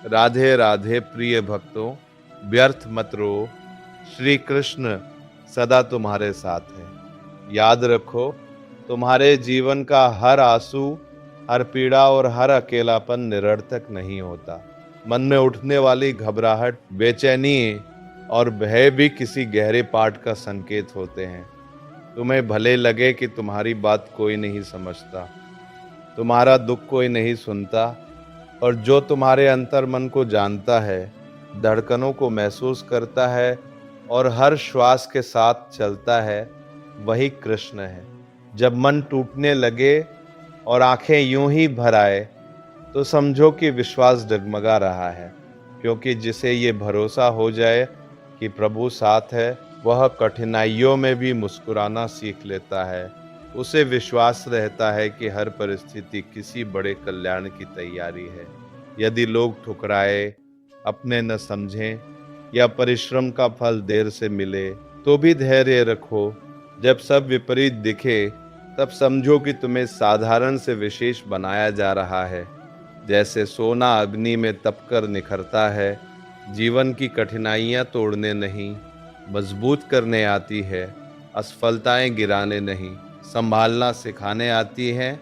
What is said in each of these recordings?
राधे राधे प्रिय भक्तों, व्यर्थ मत रो। श्री कृष्ण सदा तुम्हारे साथ है। याद रखो, तुम्हारे जीवन का हर आंसू, हर पीड़ा और हर अकेलापन निरर्थक नहीं होता। मन में उठने वाली घबराहट, बेचैनी और भय भी किसी गहरे पाठ का संकेत होते हैं। तुम्हें भले लगे कि तुम्हारी बात कोई नहीं समझता, तुम्हारा दुख कोई नहीं सुनता, और जो तुम्हारे अंतर मन को जानता है, धड़कनों को महसूस करता है और हर श्वास के साथ चलता है, वही कृष्ण है। जब मन टूटने लगे और आंखें यूं ही भर आए, तो समझो कि विश्वास डगमगा रहा है, क्योंकि जिसे ये भरोसा हो जाए कि प्रभु साथ है, वह कठिनाइयों में भी मुस्कुराना सीख लेता है। उसे विश्वास रहता है कि हर परिस्थिति किसी बड़े कल्याण की तैयारी है। यदि लोग ठुकराए, अपने न समझें या परिश्रम का फल देर से मिले, तो भी धैर्य रखो। जब सब विपरीत दिखे, तब समझो कि तुम्हें साधारण से विशेष बनाया जा रहा है। जैसे सोना अग्नि में तपकर निखरता है, जीवन की कठिनाइयां तोड़ने नहीं, मजबूत करने आती है। असफलताएं गिराने नहीं, संभालना सिखाने आती है।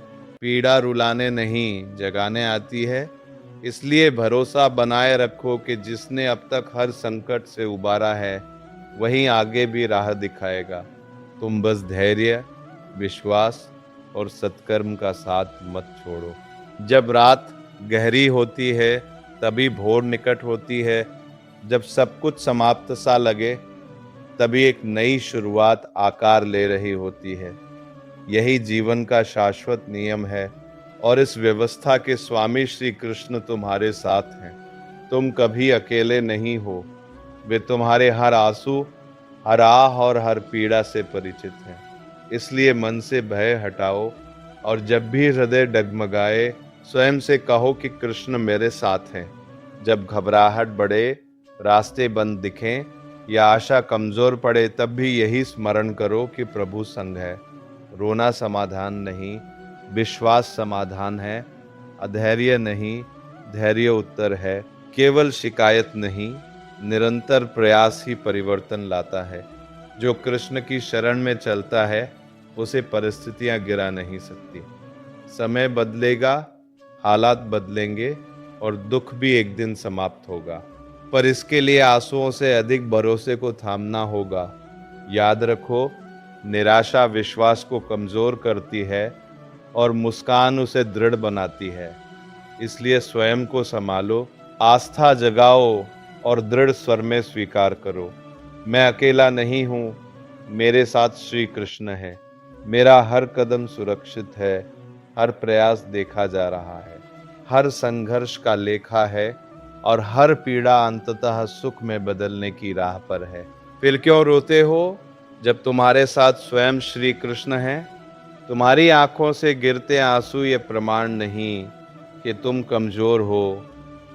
पीड़ा रुलाने नहीं, जगाने आती है। इसलिए भरोसा बनाए रखो कि जिसने अब तक हर संकट से उबारा है, वही आगे भी राह दिखाएगा। तुम बस धैर्य, विश्वास और सत्कर्म का साथ मत छोड़ो। जब रात गहरी होती है, तभी भोर निकट होती है। जब सब कुछ समाप्त सा लगे, तभी एक नई शुरुआत आकार ले रही होती है। यही जीवन का शाश्वत नियम है, और इस व्यवस्था के स्वामी श्री कृष्ण तुम्हारे साथ हैं। तुम कभी अकेले नहीं हो। वे तुम्हारे हर आंसू, हर आह और हर पीड़ा से परिचित हैं। इसलिए मन से भय हटाओ, और जब भी हृदय डगमगाए, स्वयं से कहो कि कृष्ण मेरे साथ हैं। जब घबराहट बढ़े, रास्ते बंद दिखें या आशा कमजोर पड़े, तब भी यही स्मरण करो कि प्रभु संग है। रोना समाधान नहीं, विश्वास समाधान है। अधैर्य नहीं, धैर्य उत्तर है। केवल शिकायत नहीं, निरंतर प्रयास ही परिवर्तन लाता है। जो कृष्ण की शरण में चलता है, उसे परिस्थितियां गिरा नहीं सकती। समय बदलेगा, हालात बदलेंगे, और दुख भी एक दिन समाप्त होगा, पर इसके लिए आंसुओं से अधिक भरोसे को थामना होगा। याद रखो, निराशा विश्वास को कमजोर करती है और मुस्कान उसे दृढ़ बनाती है। इसलिए स्वयं को संभालो, आस्था जगाओ और दृढ़ स्वर में स्वीकार करो, मैं अकेला नहीं हूँ, मेरे साथ श्री कृष्ण है। मेरा हर कदम सुरक्षित है, हर प्रयास देखा जा रहा है, हर संघर्ष का लेखा है, और हर पीड़ा अंततः सुख में बदलने की राह पर है। फिर क्यों रोते हो, जब तुम्हारे साथ स्वयं श्री कृष्ण हैं? तुम्हारी आंखों से गिरते आंसू ये प्रमाण नहीं कि तुम कमजोर हो,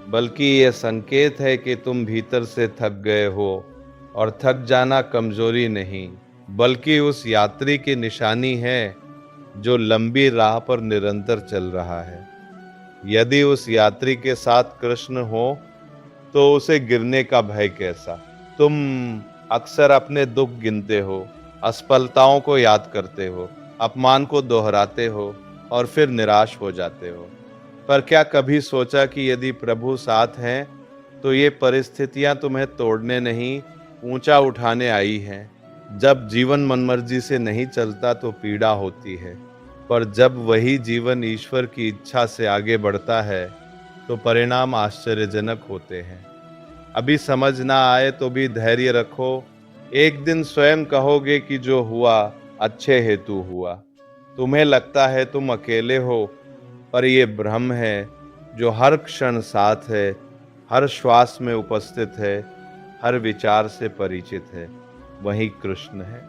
बल्कि ये संकेत है कि तुम भीतर से थक गए हो। और थक जाना कमजोरी नहीं, बल्कि उस यात्री की निशानी है जो लंबी राह पर निरंतर चल रहा है। यदि उस यात्री के साथ कृष्ण हो, तो उसे गिरने का भय कैसा। तुम अक्सर अपने दुख गिनते हो, असफलताओं को याद करते हो, अपमान को दोहराते हो और फिर निराश हो जाते हो। पर क्या कभी सोचा कि यदि प्रभु साथ हैं, तो ये परिस्थितियां तुम्हें तोड़ने नहीं, ऊंचा उठाने आई हैं। जब जीवन मनमर्जी से नहीं चलता तो पीड़ा होती है, पर जब वही जीवन ईश्वर की इच्छा से आगे बढ़ता है, तो परिणाम आश्चर्यजनक होते हैं। अभी समझ ना आए तो भी धैर्य रखो। एक दिन स्वयं कहोगे कि जो हुआ अच्छे हेतु हुआ। तुम्हें लगता है तुम अकेले हो, पर ये भ्रम है। जो हर क्षण साथ है, हर श्वास में उपस्थित है, हर विचार से परिचित है, वही कृष्ण है।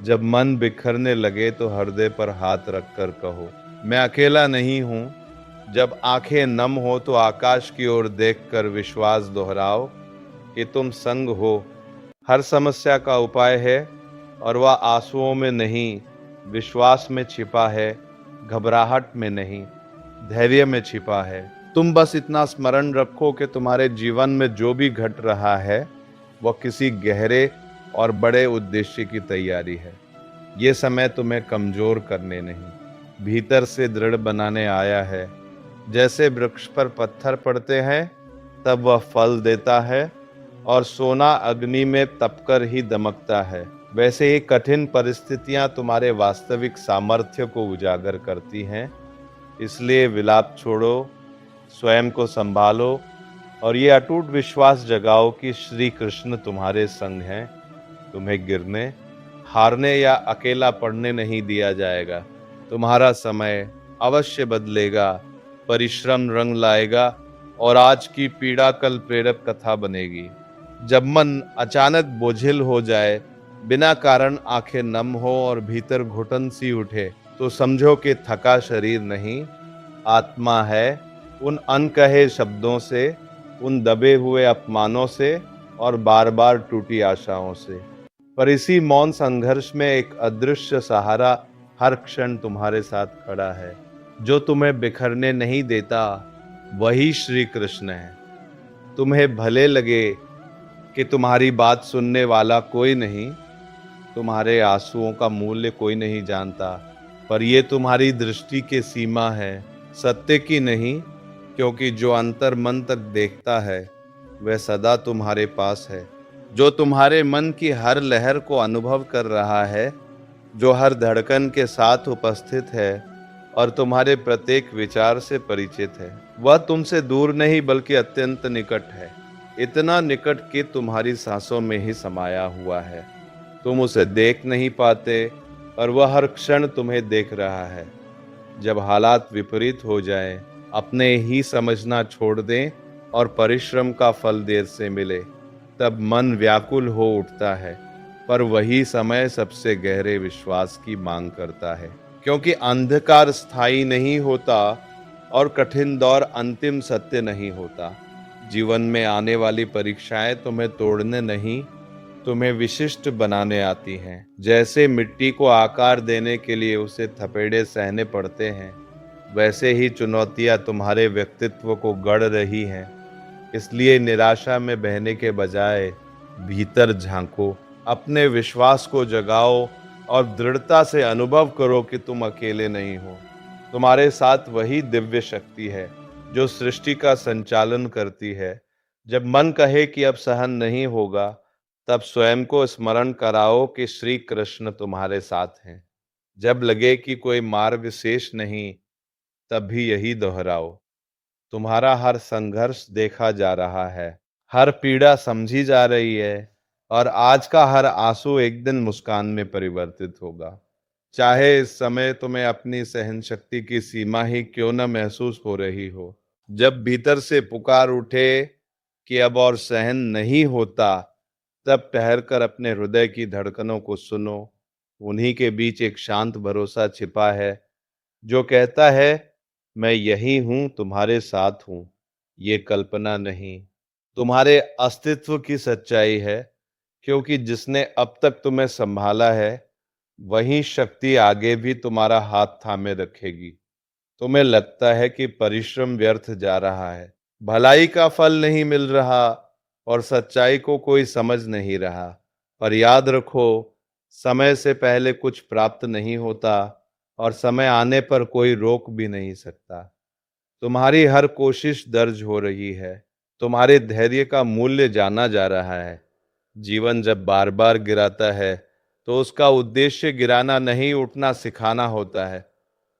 जब मन बिखरने लगे, तो हृदय पर हाथ रखकर कहो, मैं अकेला नहीं हूं। जब आंखें नम हो, तो आकाश की ओर देखकर विश्वास दोहराओ कि तुम संग हो। हर समस्या का उपाय है, और वह आंसुओं में नहीं, विश्वास में छिपा है। घबराहट में नहीं, धैर्य में छिपा है। तुम बस इतना स्मरण रखो कि तुम्हारे जीवन में जो भी घट रहा है वह किसी गहरे और बड़े उद्देश्य की तैयारी है। ये समय तुम्हें कमजोर करने नहीं, भीतर से दृढ़ बनाने आया है। जैसे वृक्ष पर पत्थर पड़ते हैं तब वह फल देता है, और सोना अग्नि में तपकर ही दमकता है, वैसे ही कठिन परिस्थितियां तुम्हारे वास्तविक सामर्थ्य को उजागर करती हैं। इसलिए विलाप छोड़ो, स्वयं को संभालो और ये अटूट विश्वास जगाओ कि श्री कृष्ण तुम्हारे संग हैं। तुम्हें गिरने, हारने या अकेला पड़ने नहीं दिया जाएगा। तुम्हारा समय अवश्य बदलेगा, परिश्रम रंग लाएगा और आज की पीड़ा कल प्रेरक कथा बनेगी। जब मन अचानक बोझिल हो जाए, बिना कारण आंखें नम हो और भीतर घुटन सी उठे, तो समझो कि थका शरीर नहीं, आत्मा है। उन अनकहे शब्दों से, उन दबे हुए अपमानों से और बार बार टूटी आशाओं से। पर इसी मौन संघर्ष में एक अदृश्य सहारा हर क्षण तुम्हारे साथ खड़ा है, जो तुम्हें बिखरने नहीं देता। वही श्री कृष्ण है। तुम्हें भले लगे कि तुम्हारी बात सुनने वाला कोई नहीं, तुम्हारे आंसुओं का मूल्य कोई नहीं जानता, पर ये तुम्हारी दृष्टि की सीमा है, सत्य की नहीं। क्योंकि जो अंतर मन तक देखता है वह सदा तुम्हारे पास है, जो तुम्हारे मन की हर लहर को अनुभव कर रहा है, जो हर धड़कन के साथ उपस्थित है और तुम्हारे प्रत्येक विचार से परिचित है, वह तुमसे दूर नहीं बल्कि अत्यंत निकट है। इतना निकट कि तुम्हारी सांसों में ही समाया हुआ है। तुम उसे देख नहीं पाते, और वह हर क्षण तुम्हें देख रहा है। जब हालात विपरीत हो जाएं, अपने ही समझना छोड़ दें और परिश्रम का फल देर से मिले, तब मन व्याकुल हो उठता है। पर वही समय सबसे गहरे विश्वास की मांग करता है, क्योंकि अंधकार स्थायी नहीं होता और कठिन दौर अंतिम सत्य नहीं होता। जीवन में आने वाली परीक्षाएं तुम्हें तोड़ने नहीं, तुम्हें विशिष्ट बनाने आती हैं। जैसे मिट्टी को आकार देने के लिए उसे थपेड़े सहने पड़ते हैं, वैसे ही चुनौतियां तुम्हारे व्यक्तित्व को गढ़ रही हैं। इसलिए निराशा में बहने के बजाय भीतर झांको, अपने विश्वास को जगाओ और दृढ़ता से अनुभव करो कि तुम अकेले नहीं हो। तुम्हारे साथ वही दिव्य शक्ति है जो सृष्टि का संचालन करती है। जब मन कहे कि अब सहन नहीं होगा, तब स्वयं को स्मरण कराओ कि श्री कृष्ण तुम्हारे साथ हैं। जब लगे कि कोई मार्ग शेष नहीं, तब भी यही दोहराओ, तुम्हारा हर संघर्ष देखा जा रहा है, हर पीड़ा समझी जा रही है, और आज का हर आंसू एक दिन मुस्कान में परिवर्तित होगा। चाहे इस समय तुम्हें अपनी सहन शक्ति की सीमा ही क्यों न महसूस हो रही हो। जब भीतर से पुकार उठे कि अब और सहन नहीं होता, तब ठहर कर अपने हृदय की धड़कनों को सुनो। उन्हीं के बीच एक शांत भरोसा छिपा है, जो कहता है, मैं यही हूं, तुम्हारे साथ हूं। ये कल्पना नहीं, तुम्हारे अस्तित्व की सच्चाई है। क्योंकि जिसने अब तक तुम्हें संभाला है, वही शक्ति आगे भी तुम्हारा हाथ थामे रखेगी। तुम्हें लगता है कि परिश्रम व्यर्थ जा रहा है, भलाई का फल नहीं मिल रहा और सच्चाई को कोई समझ नहीं रहा, पर याद रखो, समय से पहले कुछ प्राप्त नहीं होता और समय आने पर कोई रोक भी नहीं सकता। तुम्हारी हर कोशिश दर्ज हो रही है, तुम्हारे धैर्य का मूल्य जाना जा रहा है। जीवन जब बार बार गिराता है, तो उसका उद्देश्य गिराना नहीं, उठना सिखाना होता है।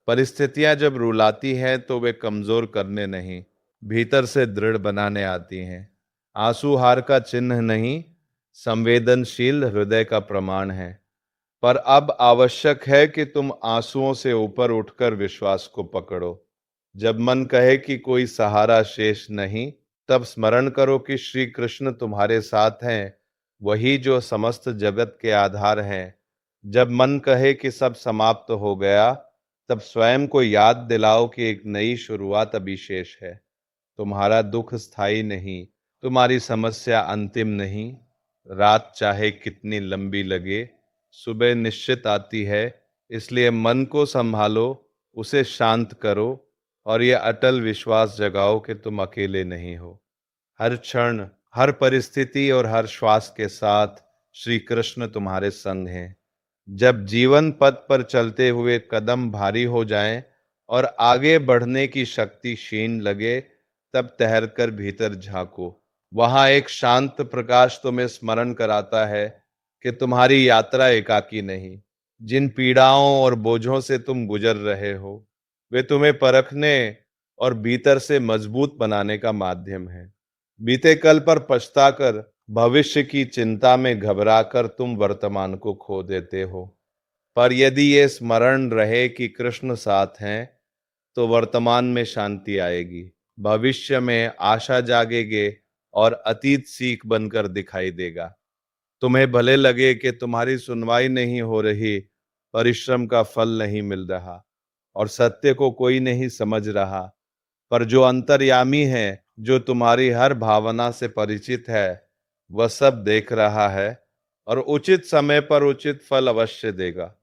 परिस्थितियां जब रुलाती हैं, तो वे कमजोर करने नहीं, भीतर से दृढ़ बनाने आती हैं। आंसू हार का चिन्ह नहीं, संवेदनशील हृदय का प्रमाण है। पर अब आवश्यक है कि तुम आंसुओं से ऊपर उठकर विश्वास को पकड़ो। जब मन कहे कि कोई सहारा शेष नहीं, तब स्मरण करो कि श्री कृष्ण तुम्हारे साथ हैं, वही जो समस्त जगत के आधार हैं। जब मन कहे कि सब समाप्त हो गया, तब स्वयं को याद दिलाओ कि एक नई शुरुआत अभी शेष है। तुम्हारा दुख स्थायी नहीं, तुम्हारी समस्या अंतिम नहीं। रात चाहे कितनी लंबी लगे, सुबह निश्चित आती है। इसलिए मन को संभालो, उसे शांत करो और ये अटल विश्वास जगाओ कि तुम अकेले नहीं हो। हर क्षण, हर परिस्थिति और हर श्वास के साथ श्री कृष्ण तुम्हारे संग हैं। जब जीवन पथ पर चलते हुए कदम भारी हो जाएं और आगे बढ़ने की शक्ति क्षीण लगे, तब ठहरकर भीतर झांको। वहां एक शांत प्रकाश तुम्हें स्मरण कराता है कि तुम्हारी यात्रा एकाकी नहीं। जिन पीड़ाओं और बोझों से तुम गुजर रहे हो, वे तुम्हें परखने और भीतर से मजबूत बनाने का माध्यम है। बीते कल पर पछताकर, भविष्य की चिंता में घबराकर तुम वर्तमान को खो देते हो। पर यदि ये स्मरण रहे कि कृष्ण साथ हैं, तो वर्तमान में शांति आएगी, भविष्य में आशा जागेगी और अतीत सीख बनकर दिखाई देगा। तुम्हें भले लगे कि तुम्हारी सुनवाई नहीं हो रही, परिश्रम का फल नहीं मिल रहा और सत्य को कोई नहीं समझ रहा, पर जो अंतर्यामी है, जो तुम्हारी हर भावना से परिचित है, वह सब देख रहा है और उचित समय पर उचित फल अवश्य देगा।